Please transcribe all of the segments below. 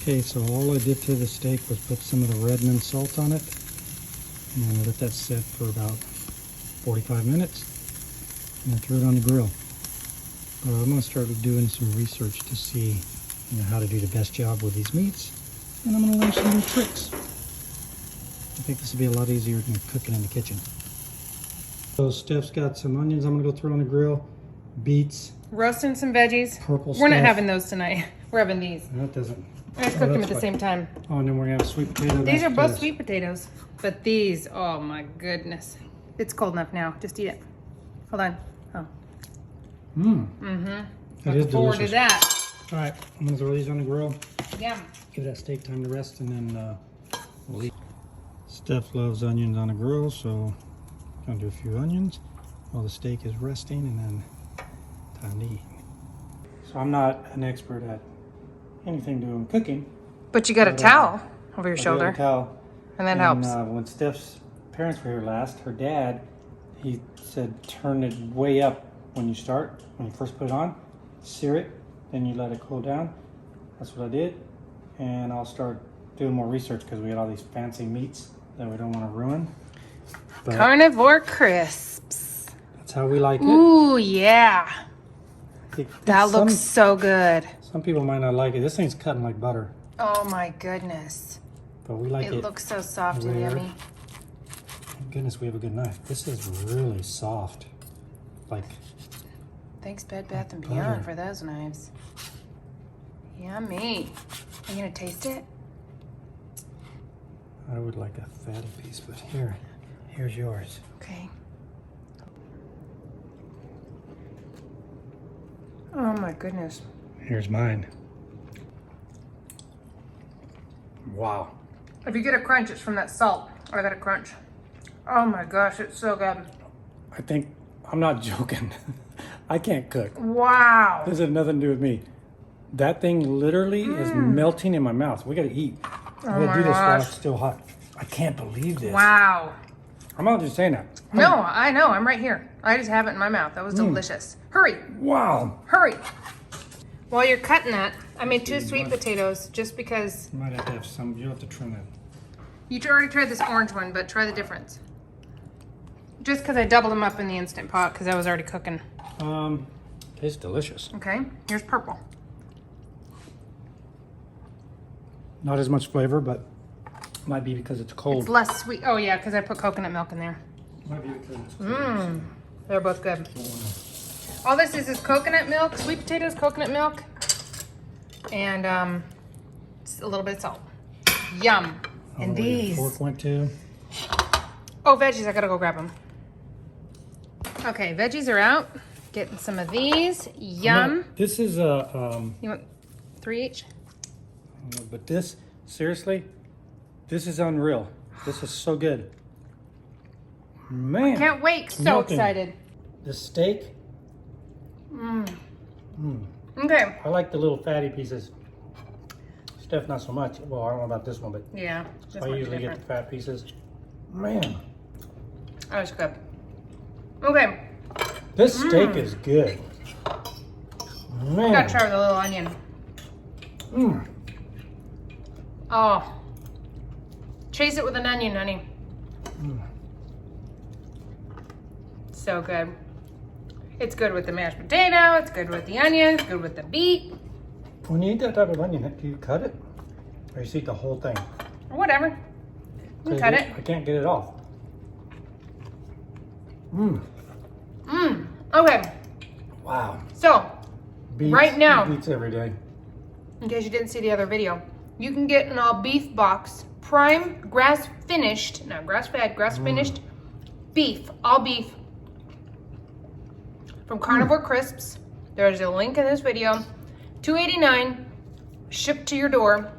Okay, so all I did to the steak was put some of the Redmond salt on it and let that sit for about 45 minutes and then threw it on the grill. I'm going to start doing some research to see how to do the best job with these meats, and I'm going to learn some new tricks. I think this will be a lot easier than cooking in the kitchen. So Steph's got some onions I'm going to go throw on the grill, beets, roasting some veggies. Purple We're not stuff. having those tonight. We're having these. That doesn't. I cook them at the same time. Oh, and then we're going to have sweet potato. These are both sweet potatoes, but these, oh my goodness. It's cold enough now. Just eat it. Hold on. Oh. That is Forward delicious. to that. All right, I'm going to throw these on the grill. Yeah. Give that steak time to rest, and then we'll eat. Steph loves onions on the grill, so I'm going to do a few onions while the steak is resting, and then time to eat. So I'm not an expert at anything doing cooking. But you got a towel over your I do have shoulder, a towel. and that helps. When Steph's parents were here last, her dad, he said turn it way up when you start, when you first put it on, sear it, then you let it cool down. That's what I did, and I'll start doing more research because we got all these fancy meats that we don't want to ruin. But Carnivore crisps. that's how we like it. Ooh, yeah. That Some- looks so good. Some people might not like it. This thing's cutting like butter, Oh my goodness. but we like it. It looks so soft and rare. yummy. Thank goodness we have a good knife. This is really soft. Like, Thanks Bed Bath & butter. Beyond for those knives. Yummy. Are you gonna taste it? I would like a fatty piece, but here's yours. Okay. Oh my goodness. Here's mine. Wow. If you get a crunch, it's from that salt. I got a crunch. Oh my gosh, it's so good. I think, I'm not joking. I can't cook. Wow. This has nothing to do with me. That thing literally is melting in my mouth. We gotta eat. We gotta my do this while gosh. it's still hot. I can't believe this. Wow. I'm not just saying that. No, I know. I'm right here. I just have it in my mouth. That was delicious. Hurry. Wow. Hurry. While you're cutting that, I made 2 sweet potatoes just because You might have to have some, you'll have to trim that. you already tried this orange one, but try the difference. Just because I doubled them up in the Instant Pot because I was already cooking. Tastes delicious. Okay, here's purple. Not as much flavor, but might be because it's cold. It's less sweet. Oh yeah, because I put coconut milk in there. Might be because it's cold. They're both good. All this is coconut milk, sweet potatoes, coconut milk, and just a little bit of salt. Yum. And these. Fork went to. Oh, veggies, I gotta go grab them. Okay, veggies are out. Getting some of these. Yum. This is a, You want 3 each? but this, seriously, this is unreal. This is so good. Man. Can't wait. So Melting. excited. The steak, Okay. I like the little fatty pieces. Steph, not so much. Well, I don't know about this one, but Yeah. This I one's usually different. get the fat pieces. Man, That was good. Okay. this steak is good. Man. Gotta try with a little onion. Oh. Chase it with an onion, honey. So good. It's good with the mashed potato. It's good with the onion. It's good with the beet. When you eat that type of onion, do you cut it? Or you just eat the whole thing? Or whatever. You can cut it. I can't get it off. Okay. Wow. So, Beets, Right now. Beets every day. in case you didn't see the other video, you can get an all beef box, prime, grass finished, not grass fed, grass finished beef, all beef from Carnivore Crisps. There's a link in this video. $2.89, shipped to your door,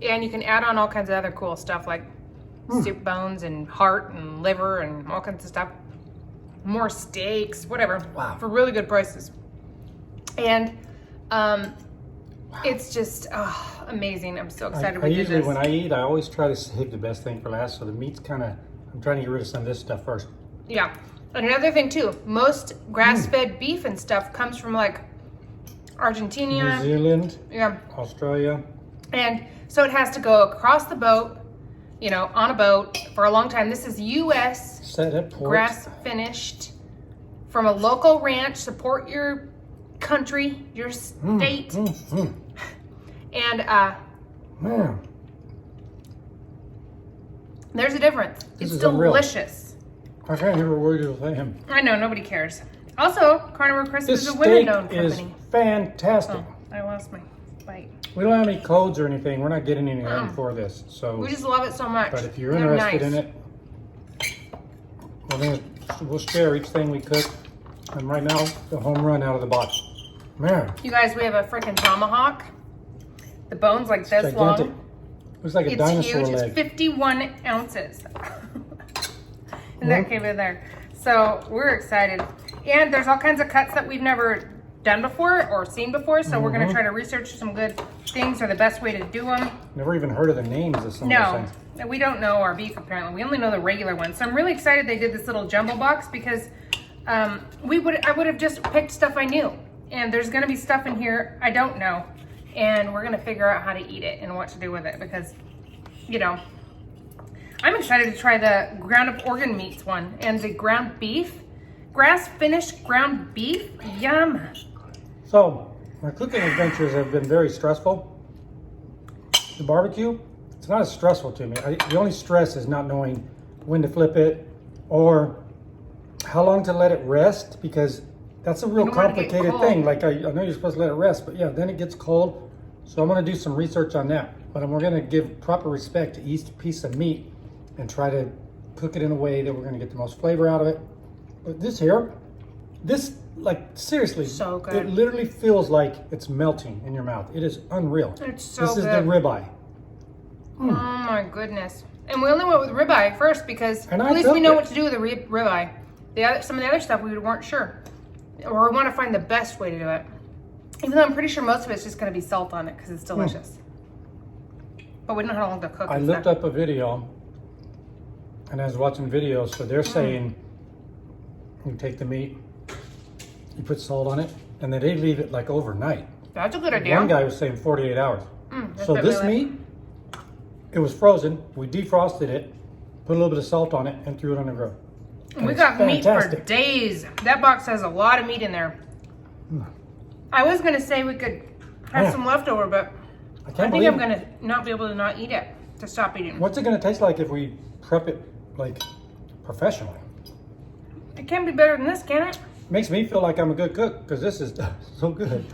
and you can add on all kinds of other cool stuff like soup bones and heart and liver and all kinds of stuff. More steaks, whatever. Wow. For really good prices. And it's just amazing. I'm so excited I we did usually, this. when I eat, I always try to save the best thing for last. So the meat's kind of, I'm trying to get rid of some of this stuff first. Yeah. And another thing too, most grass-fed beef and stuff comes from like Argentina. New Zealand, Yeah. Australia. And so it has to go across the boat, you know, on a boat for a long time. This is U.S. Set at port. grass finished from a local ranch. Support your country, your state. And man, there's a difference. This It's is unreal. delicious. I can't hear a word you're saying. I know, nobody cares. Also, Carnivore Crisp This is a steak women-owned is company. fantastic. Oh, I lost my bite. We don't have any codes or anything. We're not getting anything for this. So, We just love it so much. but if you're They're interested nice. in it, we'll share each thing we cook. And right now, the home run out of the box. Man, You guys, we have a freaking tomahawk. The bone's like this gigantic. long. Looks like a It's dinosaur huge. leg. It's 51 ounces. And that came in there. So we're excited. And there's all kinds of cuts that we've never done before or seen before. So we're going to try to research some good things or the best way to do them. Never even heard of the names of some of No, those things. we don't know our beef apparently. We only know the regular ones. So I'm really excited they did this little jumbo box because I would have just picked stuff I knew. And there's going to be stuff in here I don't know. And we're going to figure out how to eat it and what to do with it because, you know, I'm excited to try the ground up organ meats one and the ground beef. Grass finished ground beef. Yum. So, my cooking adventures have been very stressful. The barbecue, it's not as stressful to me. The only stress is not knowing when to flip it or how long to let it rest because that's a real You don't want it to get complicated cold. thing. Like I know you're supposed to let it rest, but yeah, then it gets cold. So I'm gonna do some research on that. But we're gonna give proper respect to each piece of meat and try to cook it in a way that we're gonna get the most flavor out of it. But this here, this, like, seriously, So good. it literally feels like it's melting in your mouth. It is unreal. It's so This is good. the ribeye. Oh my goodness. And we only went with ribeye first because And I at least we cooked know it. what to do with the ribeye. Some of the other stuff we weren't sure. Or we want to find the best way to do it. Even though I'm pretty sure most of it's just going to be salt on it because it's delicious. But we don't know how long to cook. I and looked stuff. up a video, and I was watching videos, so they're saying you take the meat, you put salt on it, and then they leave it like overnight. That's a good idea. One guy was saying 48 hours. That's So what this we like. meat, it was frozen. We defrosted it, put a little bit of salt on it, and threw it on the grill. And We it's got meat for fantastic. days. That box has a lot of meat in there. I was going to say we could have Yeah. some leftover, but I I can't think I'm believe going to not be able to not eat it, to stop eating. What's it going to taste like if we prep it like professionally? It can't be better than this, can it? Makes me feel like I'm a good cook because this is so good.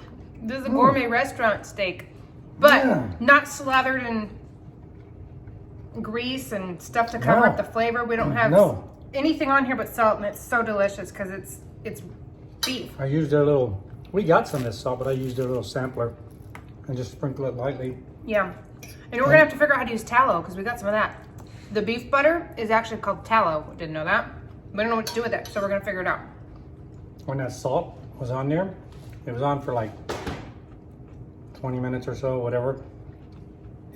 This is a gourmet restaurant steak, but Yeah. not slathered in grease and stuff to cover No. up the flavor. We don't have No. anything on here but salt, and it's so delicious because it's beef. I used their little, we got some of this salt, but I used their little sampler and just sprinkle it lightly. Yeah, and we're gonna have to figure out how to use tallow because we got some of that. The beef butter is actually called tallow. Didn't know that. We don't know what to do with it, so we're gonna figure it out. When that salt was on there, it was on for like 20 minutes or so, whatever.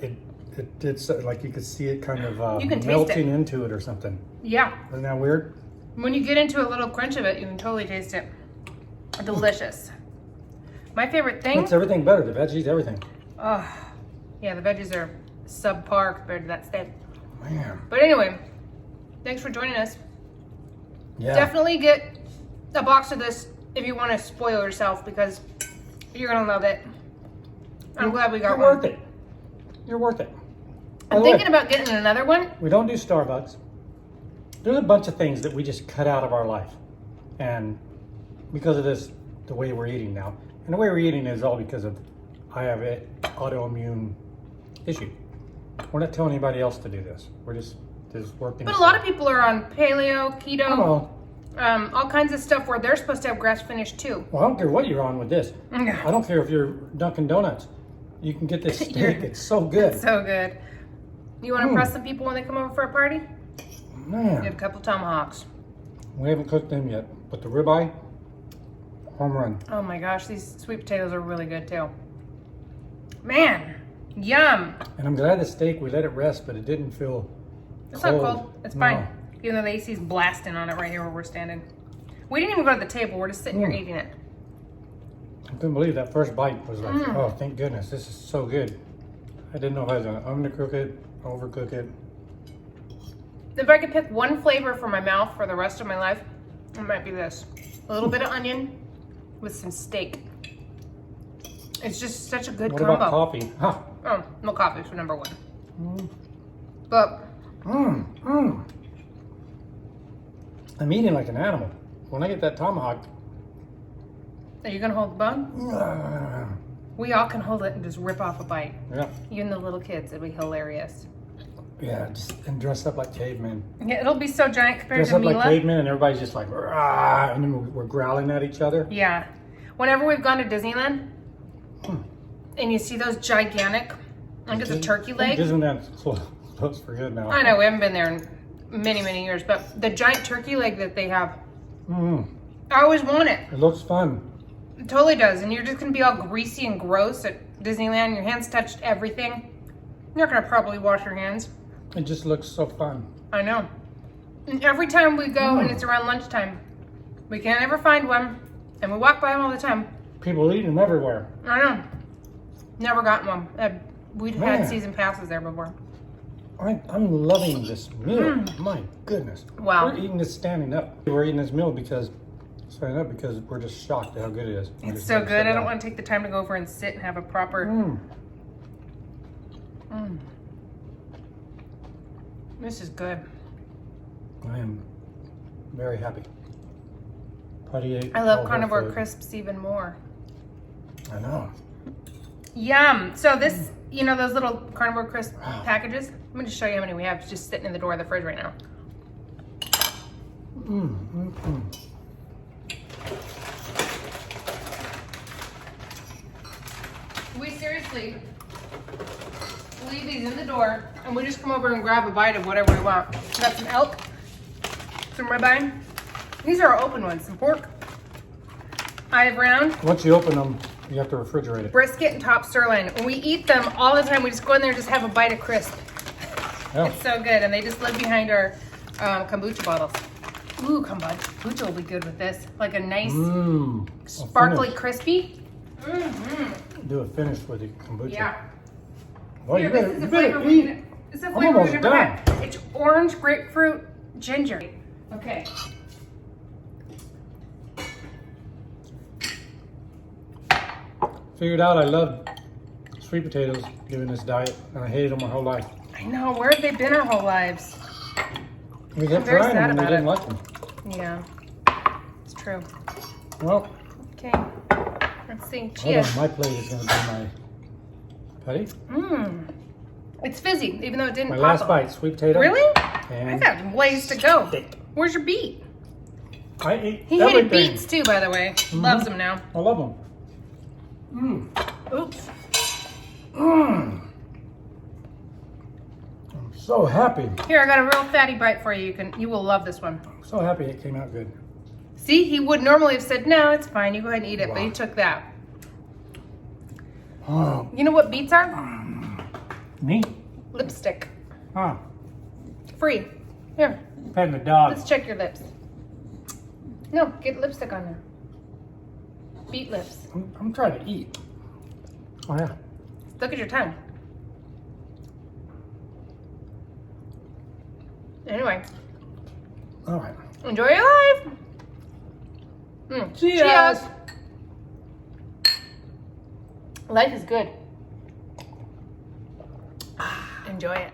It did so, like you could see it kind of You can taste melting it. into it or something. Yeah, Isn't that weird? when you get into a little crunch of it, you can totally taste it. Delicious. My favorite thing. Makes everything better, the veggies, everything. Oh, yeah, the veggies are subpar compared to that steak. Man. But anyway, thanks for joining us. Yeah. Definitely get a box of this if you want to spoil yourself because you're gonna love it. I'm glad we got You're one. worth it. You're worth it. By I'm the way, thinking about getting another one. we don't do Starbucks. There's a bunch of things that we just cut out of our life. And because of this, the way we're eating now. And the way we're eating is all because of, I have an autoimmune issue. We're not telling anybody else to do this. We're just working. But a lot of people are on paleo, keto, Oh, all kinds of stuff where they're supposed to have grass finished too. well, I don't care what you're on with this. Yeah. I don't care if you're Dunkin' Donuts. You can get this steak. It's so good. So good. You want to impress some people when they come over for a party? Man. Get a couple tomahawks. We haven't cooked them yet, but the ribeye, home run. Oh my gosh, these sweet potatoes are really good too. Man, yum. And I'm glad the steak, we let it rest, but it didn't feel It's cold. not cold. It's No. fine. Even though the AC's blasting on it right here where we're standing. We didn't even go to the table. We're just sitting here eating it. I couldn't believe that first bite was like, oh, thank goodness, this is so good. I didn't know if I was gonna undercook it, overcook it. If I could pick one flavor for my mouth for the rest of my life, it might be this. A little bit of onion with some steak. It's just such a good What combo. about coffee? Huh. Oh, no coffee for number 1. But I'm eating like an animal. When I get that tomahawk, are you gonna hold the bone? We all can hold it and just rip off a bite. yeah, Even the little kids, it'd be hilarious. yeah, just and dressed up like cavemen. Yeah, it'll be so giant compared Dressed to up Mila. like cavemen, and everybody's just like, "Rah," and then we're growling at each other. Yeah. Whenever we've gone to Disneyland, and you see those gigantic, I think it's a turkey leg. Disneyland's closed for good now. I know, we haven't been there in many, many years, but the giant turkey leg that they have, I always want it. It looks fun. It totally does. And you're just going to be all greasy and gross at Disneyland. Your hands touched everything. You're not going to properly wash your hands. It just looks so fun. I know. And every time we go and it's around lunchtime, we can't ever find one. And we walk by them all the time. People eat them everywhere. I know. Never gotten one. We'd had Man. season passes there before. I'm loving this meal. My goodness. Wow. We're eating this standing up. We're eating this meal because we're just shocked at how good it is. It's so good. I don't want to take the time to go over and sit and have a proper... This is good. I am very happy. Putty ate I love all her carnivore food. crisps even more. I know. Yum. So this, you know those little carnivore crisp packages? Let me just show you how many we have. It's just sitting in the door of the fridge right now. We seriously leave these in the door and we just come over and grab a bite of whatever we want. We got some elk, some ribeye. These are our open ones. Some pork, eye of round, Once you open them, you have to refrigerate it. brisket, and top sirloin. And we eat them all the time. We just go in there and just have a bite of crisp. Yeah. It's so good. And they just live behind our kombucha bottles. Ooh, kombucha will be good with this. Like a nice, sparkly, crispy. Do a finish with the kombucha. Yeah. Well, Here, you this better, is a you flavor better we eat. can, it's a I'm flavor almost we've never done. had. It's orange, grapefruit, ginger. Okay. Figured out I love sweet potatoes given this diet, and I hated them my whole life. I know. Where have they been our whole lives? We kept very trying sad them and we about didn't it. like them. Yeah. It's true. Well, Okay. Let's see. hold Cheers. on. My plate is going to be my patty. It's fizzy, even though it didn't My pop last up. bite, sweet potato. Really? I And got ways to go. steak. Where's your beet? I ate He everything. hated beets too, by the way. Loves them now. I love them. Oops. I'm so happy. Here, I got a real fatty bite for you. You will love this one. I'm so happy it came out good. See, he would normally have said, no, it's fine. You go ahead and eat it, but he took that. Oh, You know what beets are? me? Lipstick. Huh. Free. Here, Petting the dog. let's check your lips. No, get lipstick on there. Beet lips. I'm trying to eat. Oh, yeah. Look at your tongue. Anyway, All right. enjoy your life. Cheers. Life is good. Enjoy it.